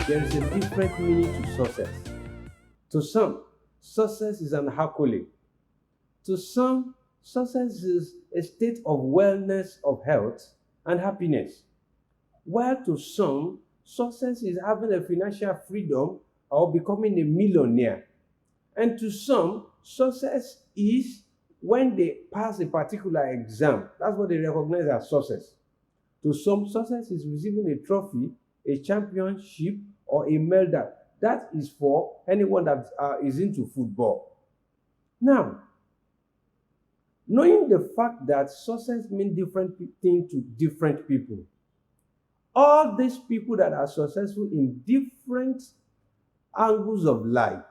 there is a different meaning to success. To some, success is an accolade. To some, success is a state of wellness, of health, and happiness. While to some, success is having a financial freedom or becoming a millionaire. And to some, success is when they pass a particular exam. That's what they recognize as success. To some, success is receiving a trophy, a championship, or a medal. That is for anyone that is into football. Now, knowing the fact that success means different things to different people, all these people that are successful in different angles of life,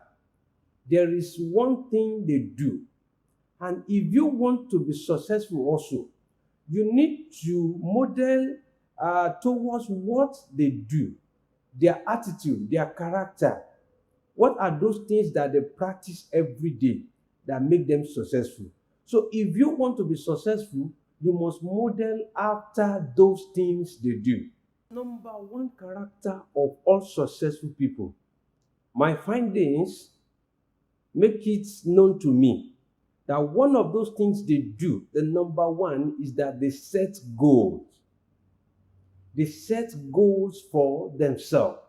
there is one thing they do. And if you want to be successful also, you need to model towards what they do, their attitude, their character. What are those things that they practice every day that make them successful? So if you want to be successful, you must model after those things they do. Number one character of all successful people, my findings make it known to me that one of those things they do, the number one, is that they set goals. They set goals for themselves.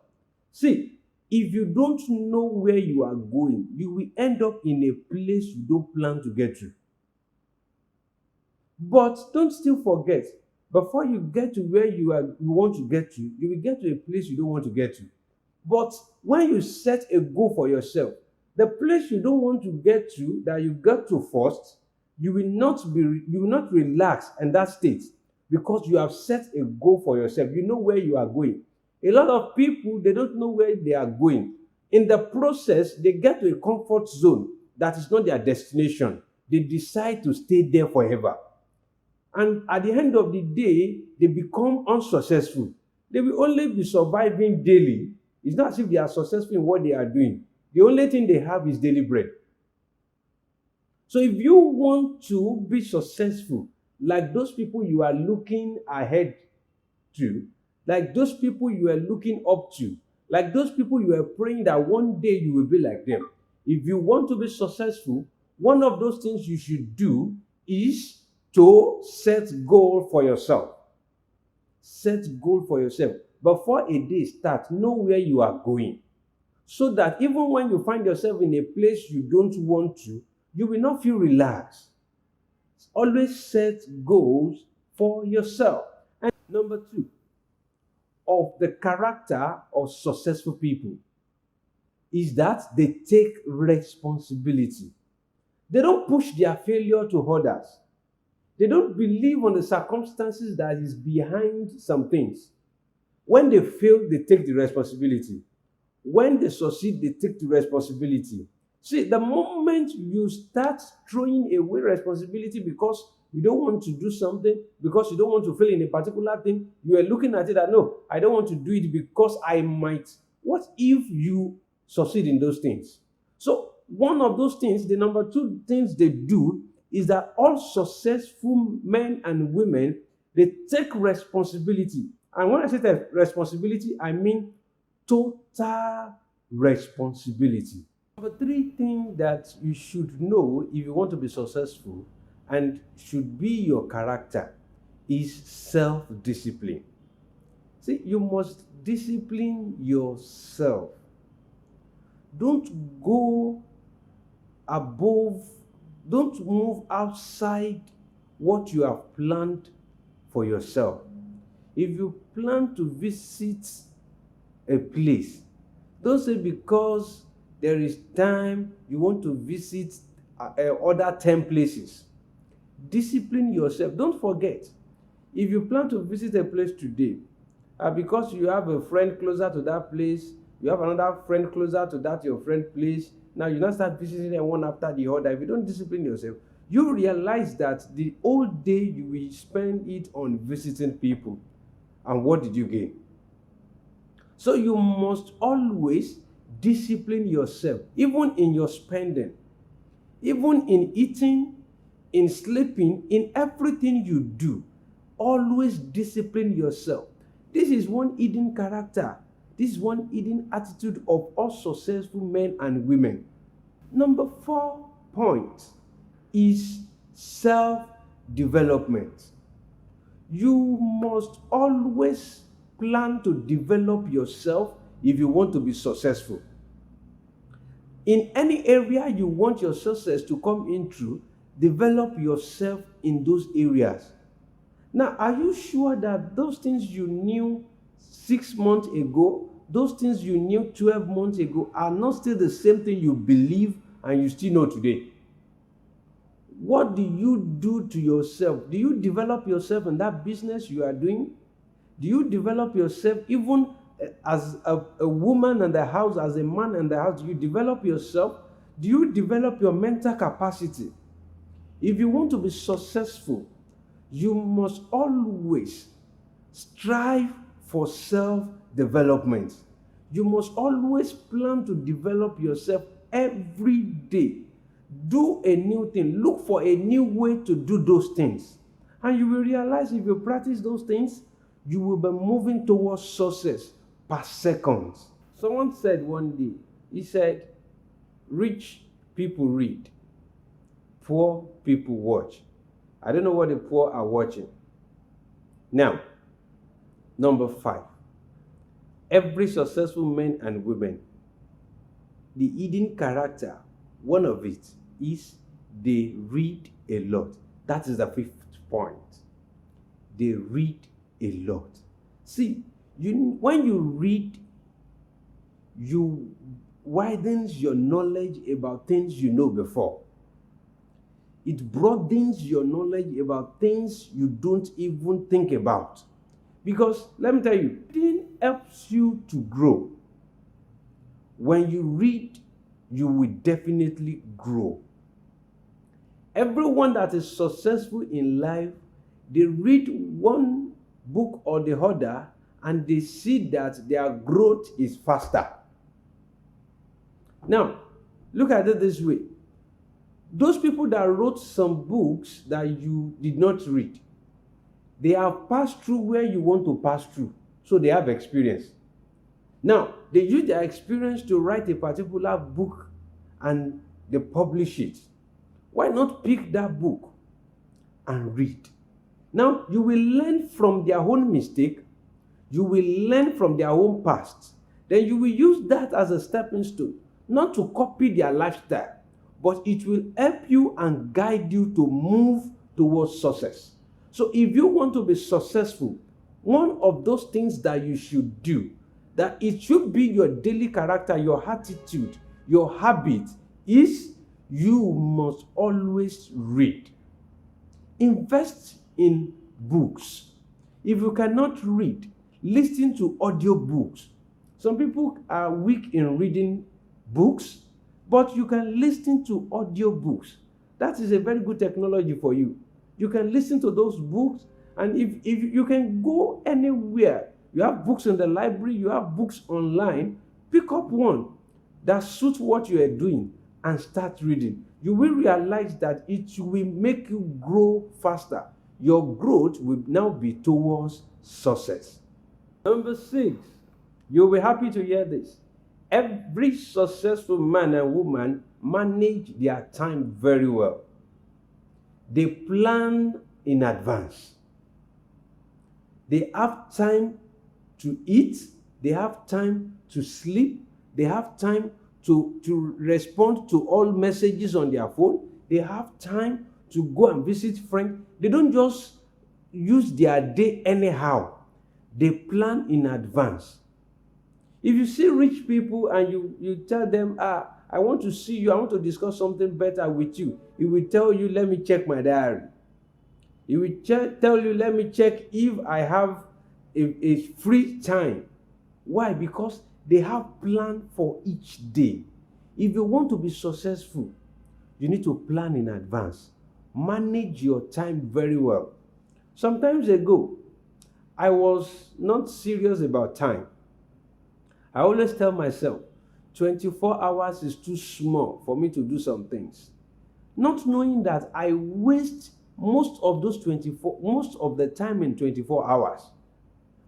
See, if you don't know where you are going, you will end up in a place you don't plan to get to. But don't still forget, before you get to where you want to get to, you will get to a place you don't want to get to. But when you set a goal for yourself, the place you don't want to get to, that you get to first, you will not relax in that state because you have set a goal for yourself. You know where you are going. A lot of people, they don't know where they are going. In the process, they get to a comfort zone that is not their destination. They decide to stay there forever. And at the end of the day, they become unsuccessful. They will only be surviving daily. It's not as if they are successful in what they are doing. The only thing they have is daily bread. So if you want to be successful, like those people you are looking ahead to, like those people you are looking up to, like those people you are praying that one day you will be like them. If you want to be successful, one of those things you should do is to set goal for yourself. Set goal for yourself. Before a day starts, know where you are going. So that even when you find yourself in a place you don't want to, you will not feel relaxed. Always set goals for yourself. And number two, of the character of successful people is that they take responsibility. They don't push their failure to others. They don't believe on the circumstances that is behind some things. When they fail, they take the responsibility. When they succeed, they take the responsibility. See, the moment you start throwing away responsibility because you don't want to do something, because you don't want to fail in a particular thing, you are looking at it that, no, I don't want to do it because I might. What if you succeed in those things? So, one of those things, the number two things they do is that all successful men and women, they take responsibility. And when I say that responsibility, I mean total responsibility. Number three thing that you should know if you want to be successful and should be your character is self-discipline. See, you must discipline yourself. Don't go above, don't move outside what you have planned for yourself. If you plan to visit a place, don't say because there is time you want to visit other 10 places. Discipline yourself. Don't forget, if you plan to visit a place today, because you have a friend closer to that place, you have another friend closer to that your friend place, now you now start visiting them one after the other. If you don't discipline yourself, you realize that the whole day you will spend it on visiting people. And what did you gain? So you must always discipline yourself, even in your spending, even in eating, in sleeping, in everything you do. Always discipline yourself. This is one hidden character This is one hidden attitude of all successful men and women. Number 4 point is self-development. You must always plan to develop yourself if you want to be successful. In any area you want your success to come in through, develop yourself in those areas. Now, are you sure that those things you knew 6 months ago, those things you knew 12 months ago, are not still the same thing you believe and you still know today? What do you do to yourself? Do you develop yourself in that business you are doing? Do you develop yourself even as a woman in the house, as a man in the house? Do you develop yourself? Do you develop your mental capacity? If you want to be successful, you must always strive for self-development. You must always plan to develop yourself every day. Do a new thing. Look for a new way to do those things. And you will realize if you practice those things, you will be moving towards success per second. Someone said one day, he said, rich people read, poor people watch. I don't know what the poor are watching. Now, number 5. Every successful man and women, the hidden character, one of it is they read a lot. That is the 5th point. They read a lot. See, when you read, you widens your knowledge about things you know before. It broadens your knowledge about things you don't even think about. Because let me tell you, reading helps you to grow. When you read, you will definitely grow. Everyone that is successful in life, they read one book or the other and they see that their growth is faster. Now, look at it this way. Those people that wrote some books that you did not read, they have passed through where you want to pass through. So they have experience. Now, they use their experience to write a particular book and they publish it. Why not pick that book and read? Now, you will learn from their own mistake. You will learn from their own past. Then you will use that as a stepping stone, not to copy their lifestyle, but it will help you and guide you to move towards success. So if you want to be successful, one of those things that you should do, that it should be your daily character, your attitude, your habit, is you must always read. Invest in books. If you cannot read, listen to audiobooks. Some people are weak in reading books, but you can listen to audiobooks. That is a very good technology for you. You can listen to those books, and if you can go anywhere, you have books in the library, you have books online, pick up one that suits what you are doing and start reading. You will realize that it will make you grow faster. Your growth will now be towards success. Number 6, you'll be happy to hear this. Every successful man and woman manage their time very well. They plan in advance. They have time to eat. They have time to sleep. They have time to respond to all messages on their phone. They have time to go and visit friends. They don't just use their day anyhow. They plan in advance. If you see rich people and you tell them, I want to see you, I want to discuss something better with you, he will tell you, let me check my diary. He will tell you, let me check if I have a free time. Why? Because they have plan for each day. If you want to be successful, you need to plan in advance. Manage your time very well. Sometimes ago, I was not serious about time. I always tell myself, 24 hours is too small for me to do some things. Not knowing that I waste most of the time in 24 hours.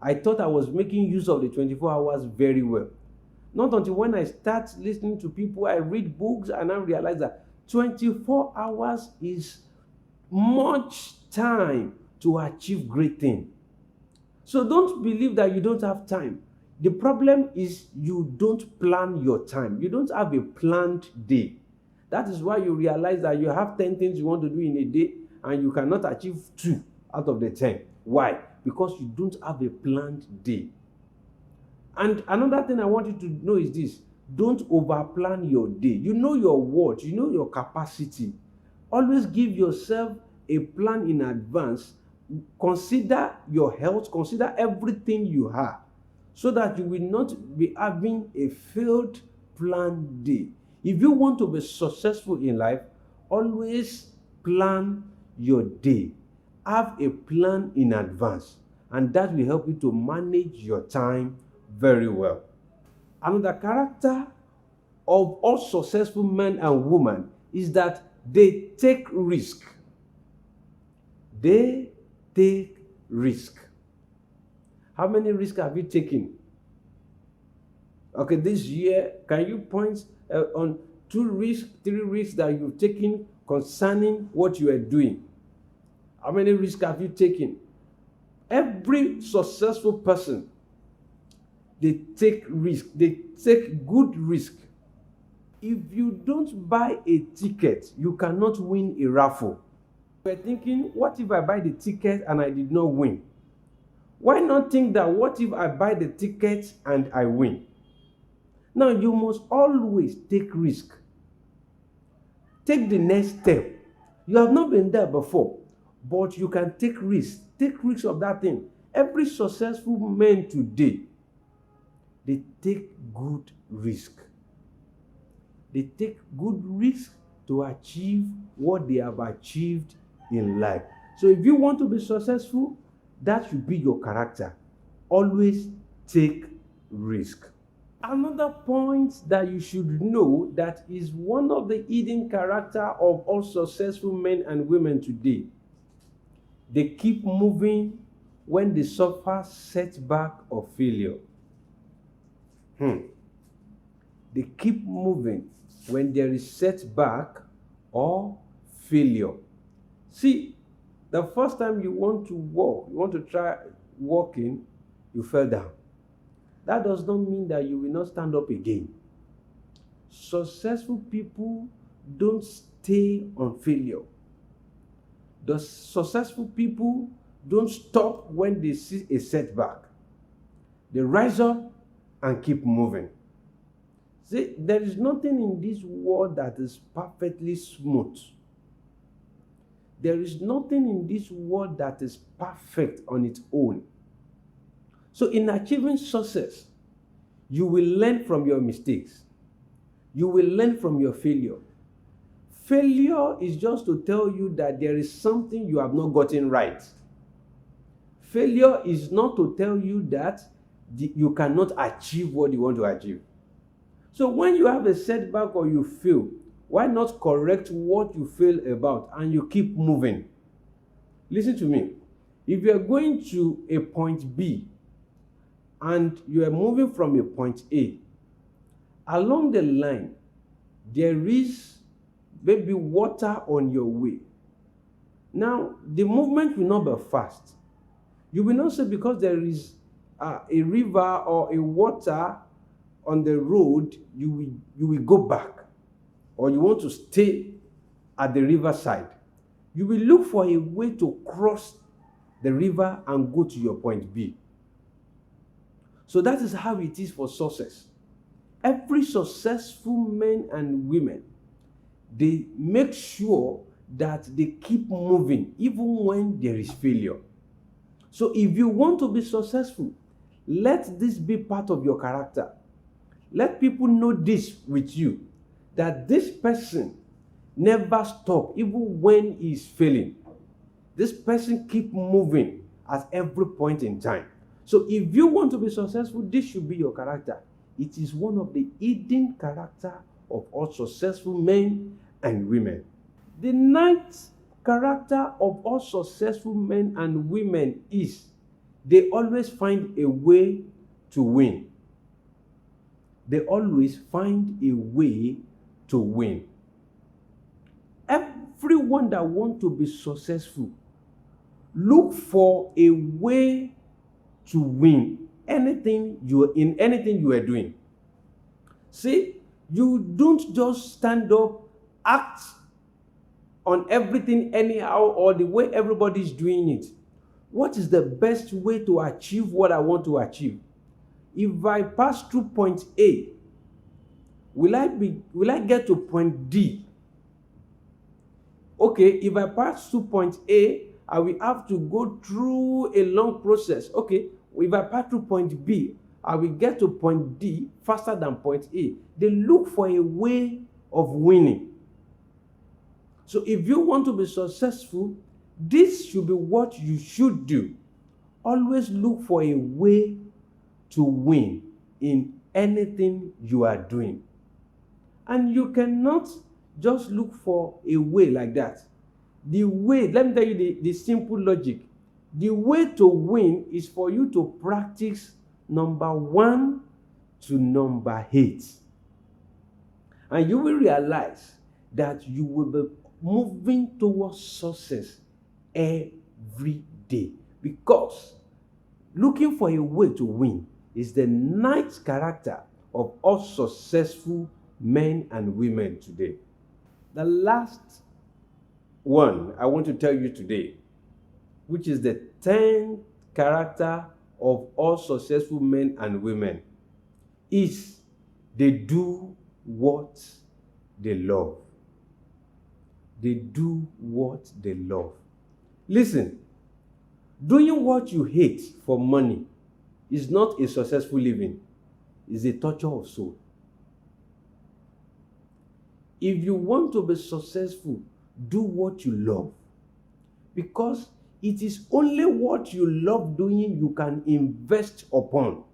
I thought I was making use of the 24 hours very well. Not until when I start listening to people, I read books, and I realize that 24 hours is much time to achieve great things. So don't believe that you don't have time. The problem is you don't plan your time. You don't have a planned day. That is why you realize that you have 10 things you want to do in a day and you cannot achieve 2 out of the 10. Why? Because you don't have a planned day. And another thing I want you to know is this: don't overplan your day. You know your worth, you know your capacity. Always give yourself a plan in advance. Consider your health, consider everything you have, so that you will not be having a failed planned day. If you want to be successful in life, always plan your day. Have a plan in advance, and that will help you to manage your time very well. Another character of all successful men and women is that they take risk. They take risk. How many risks have you taken? Okay, this year, can you point on 2 risks, 3 risks that you've taken concerning what you are doing? How many risks have you taken? Every successful person, they take risk. They take good risk. If you don't buy a ticket, you cannot win a raffle. We're thinking, what if I buy the ticket and I did not win? Why not think that what if I buy the ticket and I win? Now, you must always take risk. Take the next step. You have not been there before, but you can take risks. Take risks of that thing. Every successful man today, they take good risk. They take good risk to achieve what they have achieved in life. So if you want to be successful, that should be your character. Always take risk. Another point that you should know that is one of the hidden character of all successful men and women today. They keep moving when they suffer setback or failure. They keep moving when there is setback or failure. See, the first time you want to walk, you want to try walking, you fell down. That does not mean that you will not stand up again. Successful people don't stay on failure. The successful people don't stop when they see a setback. They rise up and keep moving. See, there is nothing in this world that is perfectly smooth. There is nothing in this world that is perfect on its own. So in achieving success, you will learn from your mistakes. You will learn from your failure. Failure is just to tell you that there is something you have not gotten right. Failure is not to tell you that you cannot achieve what you want to achieve. So when you have a setback or you fail, why not correct what you fail about and you keep moving? Listen to me. If you are going to a point B and you are moving from a point A, along the line, there is maybe water on your way. Now, the movement will not be fast. You will not say because there is a river or a water on the road, you will go back, or you want to stay at the riverside. You will look for a way to cross the river and go to your point B. So that is how it is for success. Every successful men and women, they make sure that they keep moving even when there is failure. So if you want to be successful, let this be part of your character. Let people know this with you, that this person never stops even when he's failing. This person keep moving at every point in time. So if you want to be successful, this should be your character. It is one of the hidden character of all successful men and women. The ninth character of all successful men and women is they always find a way to win. They always find a way to win. Everyone that wants to be successful, look for a way to win anything you are doing. See, you don't just stand up, act on everything anyhow or the way everybody's doing it. What is the best way to achieve what I want to achieve? If I pass through point A, will I get to point D? Okay, if I pass to point A, I will have to go through a long process. Okay, if I pass to point B, I will get to point D faster than point A. They look for a way of winning. So if you want to be successful, this should be what you should do. Always look for a way to win in anything you are doing. And you cannot just look for a way like that. The way, let me tell you the simple logic. The way to win is for you to practice number 1 to number 8. And you will realize that you will be moving towards success every day. Because looking for a way to win is the nice character of all successful men and women today. The last one I want to tell you today, which is the 10th character of all successful men and women, is they do what they love. They do what they love. Listen, doing what you hate for money is not a successful living. It's a torture of soul. If you want to be successful, do what you love. Because it is only what you love doing you can invest upon.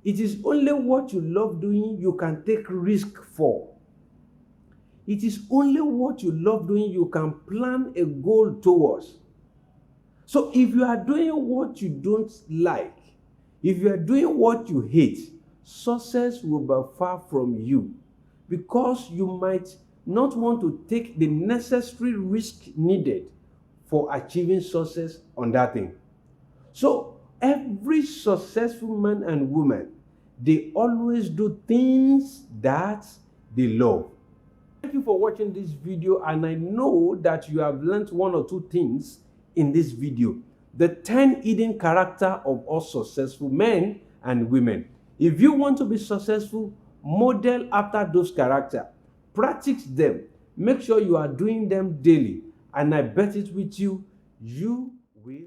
It is only what you love doing you can take risk for. It is only what you love doing you can plan a goal towards. So if you are doing what you don't like, if you are doing what you hate, success will be far from you, because you might not want to take the necessary risk needed for achieving success on that thing. So every successful man and woman, they always do things that they love. Thank you for watching this video, and I know that you have learned 1 or 2 things in this video. The 10 hidden character of all successful men and women. If you want to be successful, model after those characters. Practice them. Make sure you are doing them daily. And I bet it with you, you will